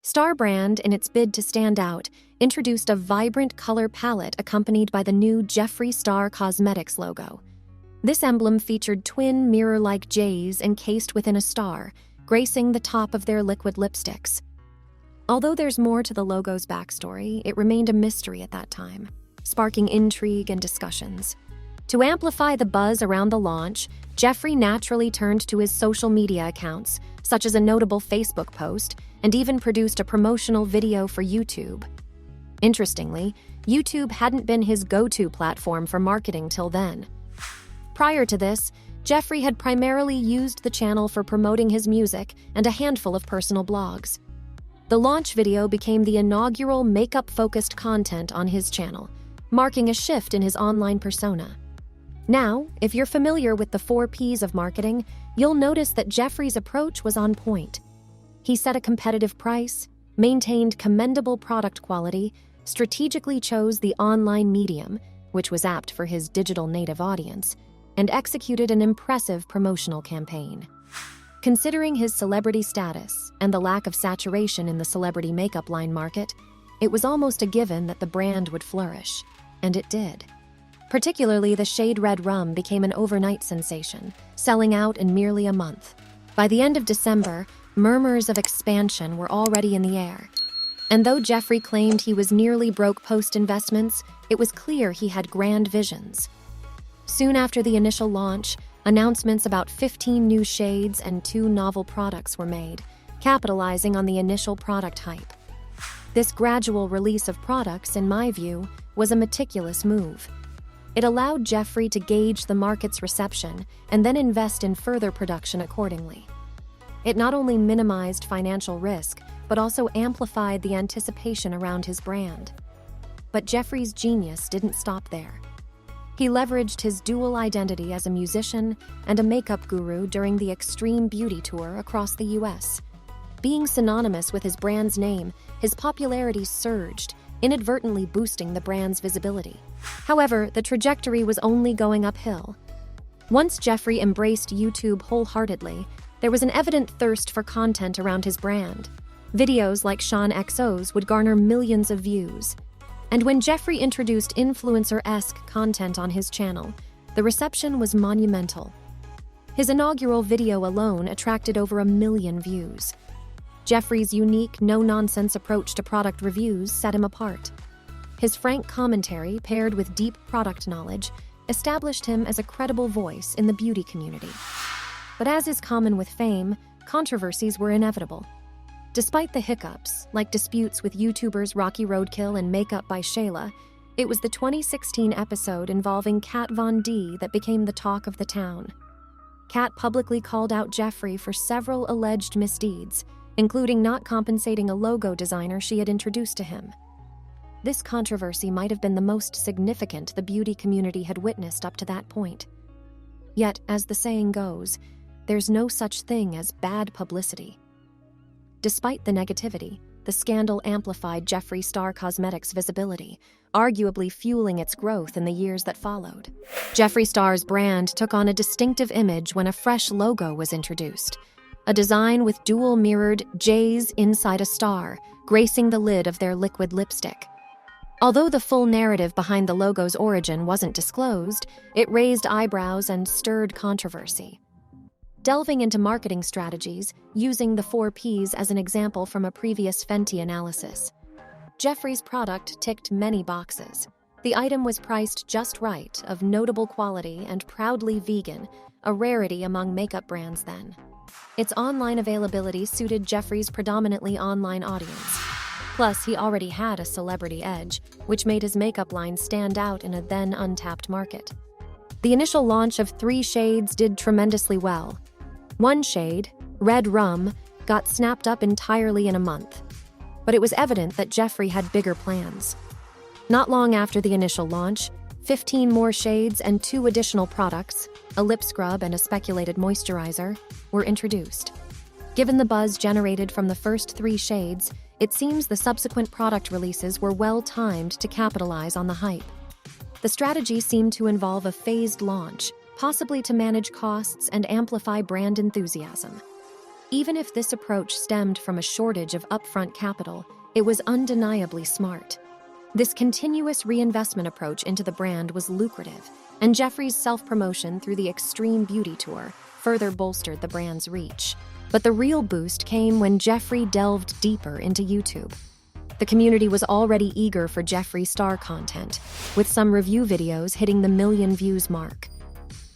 Star Brand, in its bid to stand out, introduced a vibrant color palette accompanied by the new Jeffree Star Cosmetics logo. This emblem featured twin mirror-like J's encased within a star, gracing the top of their liquid lipsticks. Although there's more to the logo's backstory, it remained a mystery at that time, sparking intrigue and discussions. To amplify the buzz around the launch, Jeffree naturally turned to his social media accounts, such as a notable Facebook post, and even produced a promotional video for YouTube. Interestingly, YouTube hadn't been his go-to platform for marketing till then. Prior to this, Jeffree had primarily used the channel for promoting his music and a handful of personal blogs. The launch video became the inaugural makeup-focused content on his channel, marking a shift in his online persona. Now, if you're familiar with the 4 Ps of marketing, you'll notice that Jeffree's approach was on point. He set a competitive price, maintained commendable product quality, strategically chose the online medium, which was apt for his digital native audience, and executed an impressive promotional campaign. Considering his celebrity status and the lack of saturation in the celebrity makeup line market, it was almost a given that the brand would flourish, and it did. Particularly, the shade Red Rum became an overnight sensation, selling out in merely a month. By the end of December, murmurs of expansion were already in the air. And though Jeffree claimed he was nearly broke post-investments, it was clear he had grand visions. Soon after the initial launch, announcements about 15 new shades and 2 novel products were made, capitalizing on the initial product hype. This gradual release of products, in my view, was a meticulous move. It allowed Jeffree to gauge the market's reception and then invest in further production accordingly. It not only minimized financial risk, but also amplified the anticipation around his brand. But Jeffree's genius didn't stop there. He leveraged his dual identity as a musician and a makeup guru during the Extreme Beauty Tour across the US. Being synonymous with his brand's name, his popularity surged, inadvertently boosting the brand's visibility. However, the trajectory was only going uphill. Once Jeffree embraced YouTube wholeheartedly, there was an evident thirst for content around his brand. Videos like Sean XO's would garner millions of views. And when Jeffree introduced influencer-esque content on his channel, the reception was monumental. His inaugural video alone attracted over 1 million views. Jeffree's unique, no-nonsense approach to product reviews set him apart. His frank commentary, paired with deep product knowledge, established him as a credible voice in the beauty community. But as is common with fame, controversies were inevitable. Despite the hiccups, like disputes with YouTubers Rocky Roadkill and Makeup by Shayla, it was the 2016 episode involving Kat Von D that became the talk of the town. Kat publicly called out Jeffree for several alleged misdeeds, including not compensating a logo designer she had introduced to him. This controversy might have been the most significant the beauty community had witnessed up to that point. Yet, as the saying goes, there's no such thing as bad publicity. Despite the negativity, the scandal amplified Jeffree Star Cosmetics' visibility, arguably fueling its growth in the years that followed. Jeffree Star's brand took on a distinctive image when a fresh logo was introduced, a design with dual-mirrored J's inside a star, gracing the lid of their liquid lipstick. Although the full narrative behind the logo's origin wasn't disclosed, it raised eyebrows and stirred controversy. Delving into marketing strategies, using the 4 Ps as an example from a previous Fenty analysis, Jeffree's product ticked many boxes. The item was priced just right, of notable quality and proudly vegan, a rarity among makeup brands then. Its online availability suited Jeffree's predominantly online audience. Plus, he already had a celebrity edge, which made his makeup line stand out in a then untapped market. The initial launch of 3 shades did tremendously well. One shade, Red Rum, got snapped up entirely in a month. But it was evident that Jeffree had bigger plans. Not long after the initial launch, 15 more shades and 2 additional products, a lip scrub and a speculated moisturizer, were introduced. Given the buzz generated from the first 3 shades, it seems the subsequent product releases were well-timed to capitalize on the hype. The strategy seemed to involve a phased launch, possibly to manage costs and amplify brand enthusiasm. Even if this approach stemmed from a shortage of upfront capital, it was undeniably smart. This continuous reinvestment approach into the brand was lucrative, and Jeffree's self-promotion through the Extreme Beauty Tour further bolstered the brand's reach. But the real boost came when Jeffree delved deeper into YouTube. The community was already eager for Jeffree Star content, with some review videos hitting the 1 million views mark.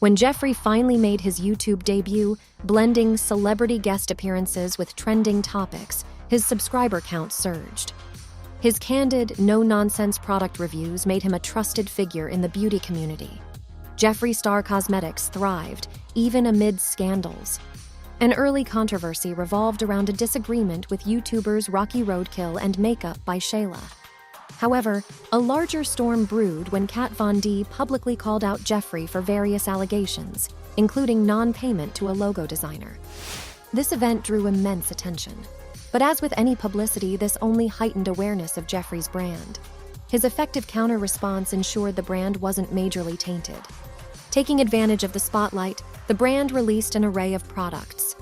When Jeffree finally made his YouTube debut, blending celebrity guest appearances with trending topics, his subscriber count surged. His candid, no-nonsense product reviews made him a trusted figure in the beauty community. Jeffree Star Cosmetics thrived, even amid scandals. An early controversy revolved around a disagreement with YouTubers Rocky Roadkill and Makeup by Shayla. However, a larger storm brewed when Kat Von D publicly called out Jeffree for various allegations, including non-payment to a logo designer. This event drew immense attention. But as with any publicity, this only heightened awareness of Jeffree's brand. His effective counter-response ensured the brand wasn't majorly tainted. Taking advantage of the spotlight, the brand released an array of products.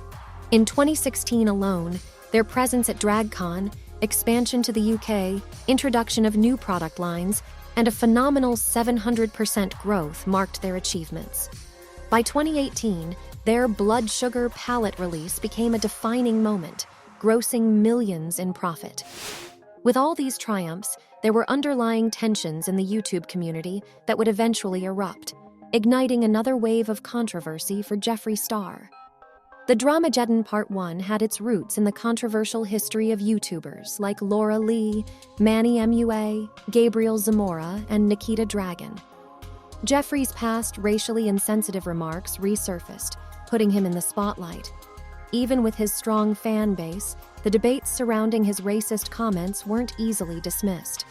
In 2016 alone, their presence at DragCon, expansion to the UK, introduction of new product lines, and a phenomenal 700% growth marked their achievements. By 2018, their Blood Sugar palette release became a defining moment, grossing millions in profit. With all these triumphs, there were underlying tensions in the YouTube community that would eventually erupt, igniting another wave of controversy for Jeffree Star. The Dramageddon Part 1 had its roots in the controversial history of YouTubers like Laura Lee, Manny MUA, Gabriel Zamora, and Nikita Dragon. Jeffree's past racially insensitive remarks resurfaced, putting him in the spotlight. Even with his strong fan base, the debates surrounding his racist comments weren't easily dismissed.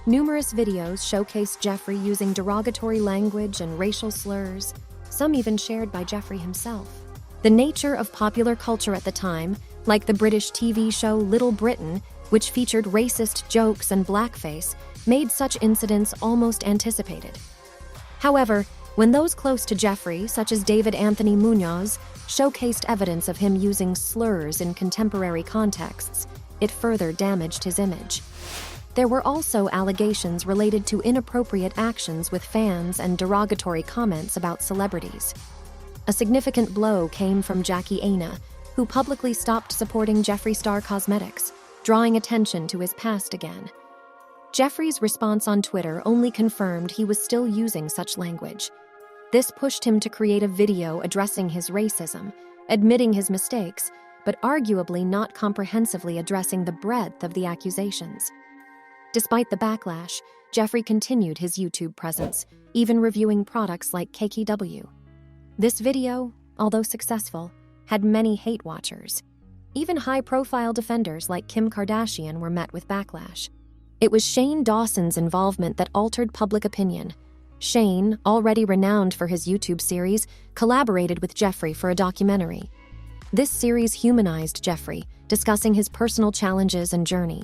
Numerous videos showcased Jeffree using derogatory language and racial slurs, some even shared by Jeffree himself. The nature of popular culture at the time, like the British TV show Little Britain, which featured racist jokes and blackface, made such incidents almost anticipated. However, when those close to Jeffree, such as David Anthony Munoz, showcased evidence of him using slurs in contemporary contexts, it further damaged his image. There were also allegations related to inappropriate actions with fans and derogatory comments about celebrities. A significant blow came from Jackie Aina, who publicly stopped supporting Jeffree Star Cosmetics, drawing attention to his past again. Jeffree's response on Twitter only confirmed he was still using such language. This pushed him to create a video addressing his racism, admitting his mistakes, but arguably not comprehensively addressing the breadth of the accusations. Despite the backlash, Jeffree continued his YouTube presence, even reviewing products like KKW. This video, although successful, had many hate watchers. Even high-profile defenders like Kim Kardashian were met with backlash. It was Shane Dawson's involvement that altered public opinion. Shane, already renowned for his YouTube series, collaborated with Jeffree for a documentary. This series humanized Jeffree, discussing his personal challenges and journey.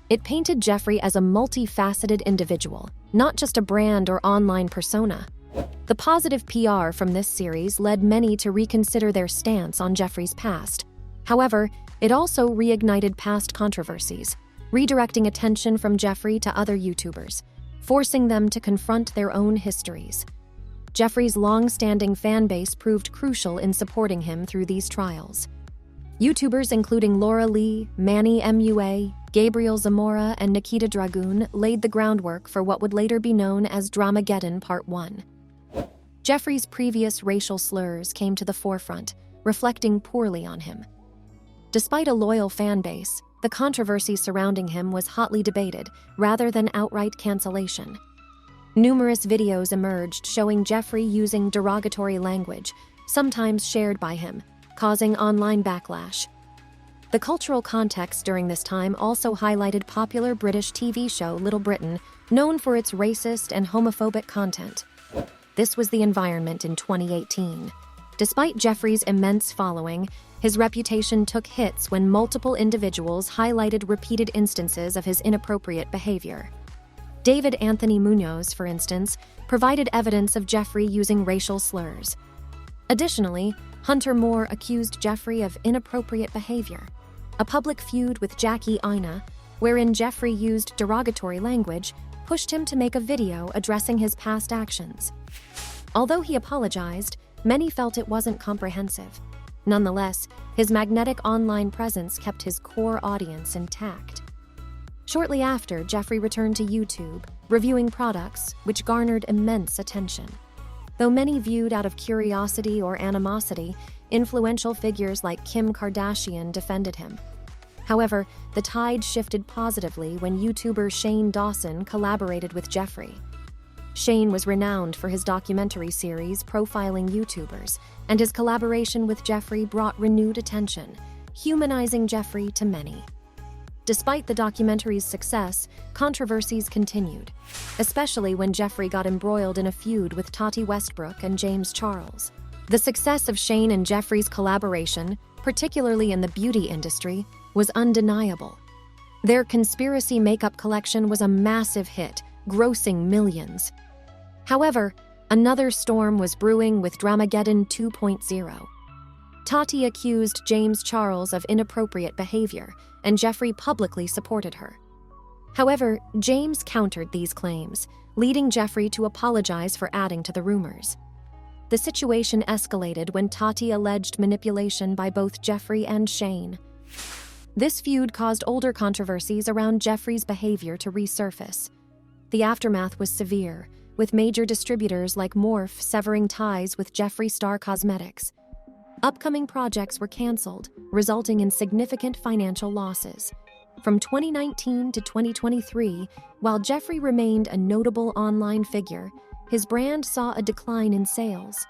It painted Jeffree as a multifaceted individual, not just a brand or online persona. The positive PR from this series led many to reconsider their stance on Jeffree's past. However, it also reignited past controversies, redirecting attention from Jeffree to other YouTubers, forcing them to confront their own histories. Jeffree's long-standing fan base proved crucial in supporting him through these trials. YouTubers including Laura Lee, Manny MUA, Gabriel Zamora, and Nikita Dragun laid the groundwork for what would later be known as Dramageddon Part 1. Jeffree's previous racial slurs came to the forefront, reflecting poorly on him. Despite a loyal fan base, the controversy surrounding him was hotly debated, rather than outright cancellation. Numerous videos emerged showing Jeffree using derogatory language, sometimes shared by him, causing online backlash. The cultural context during this time also highlighted popular British TV show Little Britain, known for its racist and homophobic content. This was the environment in 2018. Despite Jeffree's immense following, his reputation took hits when multiple individuals highlighted repeated instances of his inappropriate behavior. David Anthony Munoz, for instance, provided evidence of Jeffree using racial slurs. Additionally, Hunter Moore accused Jeffree of inappropriate behavior. A public feud with Jackie Aina, wherein Jeffree used derogatory language, pushed him to make a video addressing his past actions. Although he apologized, many felt it wasn't comprehensive. Nonetheless, his magnetic online presence kept his core audience intact. Shortly after, Jeffree returned to YouTube, reviewing products, which garnered immense attention. Though many viewed out of curiosity or animosity, influential figures like Kim Kardashian defended him. However, the tide shifted positively when YouTuber Shane Dawson collaborated with Jeffree. Shane was renowned for his documentary series profiling YouTubers, and his collaboration with Jeffree brought renewed attention, humanizing Jeffree to many. Despite the documentary's success, controversies continued, especially when Jeffree got embroiled in a feud with Tati Westbrook and James Charles. The success of Shane and Jeffree's collaboration, particularly in the beauty industry, was undeniable. Their conspiracy makeup collection was a massive hit, grossing millions. However, another storm was brewing with Dramageddon 2.0. Tati accused James Charles of inappropriate behavior, and Jeffree publicly supported her. However, James countered these claims, leading Jeffree to apologize for adding to the rumors. The situation escalated when Tati alleged manipulation by both Jeffree and Shane. This feud caused older controversies around Jeffree's behavior to resurface. The aftermath was severe, with major distributors like Morphe severing ties with Jeffree Star Cosmetics. Upcoming projects were canceled, resulting in significant financial losses. From 2019 to 2023, while Jeffree remained a notable online figure, his brand saw a decline in sales.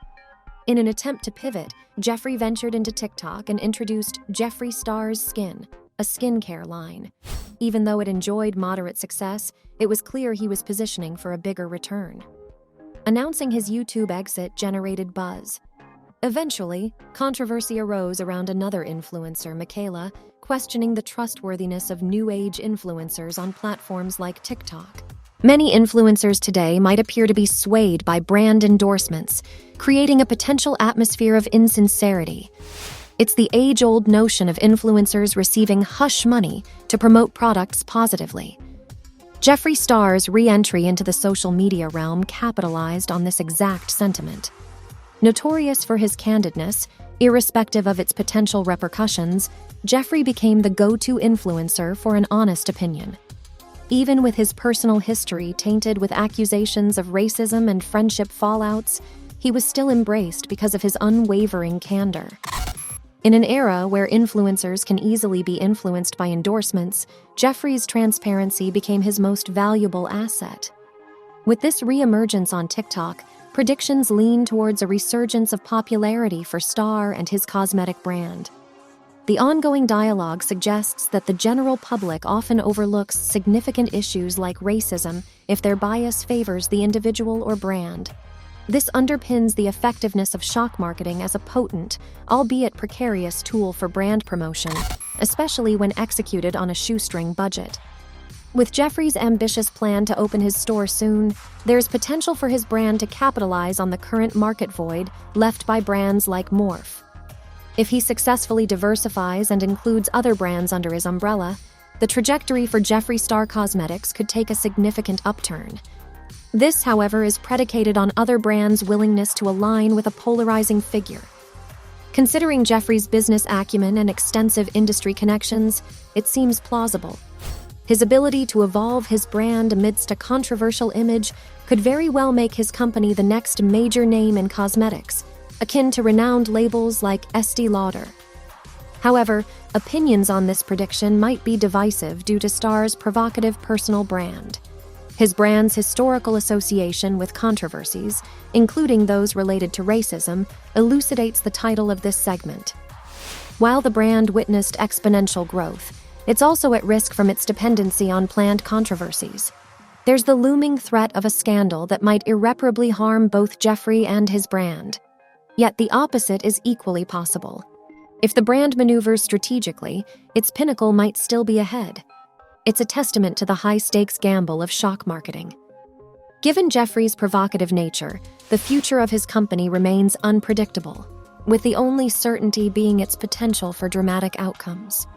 In an attempt to pivot, Jeffree ventured into TikTok and introduced Jeffree Star's Skin, a skincare line. Even though it enjoyed moderate success, it was clear he was positioning for a bigger return. Announcing his YouTube exit generated buzz. Eventually, controversy arose around another influencer, Michaela, questioning the trustworthiness of new age influencers on platforms like TikTok. Many influencers today might appear to be swayed by brand endorsements, creating a potential atmosphere of insincerity. It's the age-old notion of influencers receiving hush money to promote products positively. Jeffree Star's re-entry into the social media realm capitalized on this exact sentiment. Notorious for his candidness, irrespective of its potential repercussions, Jeffree became the go-to influencer for an honest opinion. Even with his personal history tainted with accusations of racism and friendship fallouts, he was still embraced because of his unwavering candor. In an era where influencers can easily be influenced by endorsements, Jeffree's transparency became his most valuable asset. With this re-emergence on TikTok, predictions lean towards a resurgence of popularity for Star and his cosmetic brand. The ongoing dialogue suggests that the general public often overlooks significant issues like racism if their bias favors the individual or brand. This underpins the effectiveness of shock marketing as a potent, albeit precarious tool for brand promotion, especially when executed on a shoestring budget. With Jeffree's ambitious plan to open his store soon, there's potential for his brand to capitalize on the current market void left by brands like Morphe. If he successfully diversifies and includes other brands under his umbrella, the trajectory for Jeffree Star Cosmetics could take a significant upturn. This, however, is predicated on other brands' willingness to align with a polarizing figure. Considering Jeffree's business acumen and extensive industry connections, it seems plausible. His ability to evolve his brand amidst a controversial image could very well make his company the next major name in cosmetics, akin to renowned labels like Estee Lauder. However, opinions on this prediction might be divisive due to Star's provocative personal brand. His brand's historical association with controversies, including those related to racism, elucidates the title of this segment. While the brand witnessed exponential growth, it's also at risk from its dependency on planned controversies. There's the looming threat of a scandal that might irreparably harm both Jeffree and his brand. Yet the opposite is equally possible. If the brand maneuvers strategically, its pinnacle might still be ahead. It's a testament to the high-stakes gamble of shock marketing. Given Jeffree's provocative nature, the future of his company remains unpredictable. with the only certainty being its potential for dramatic outcomes.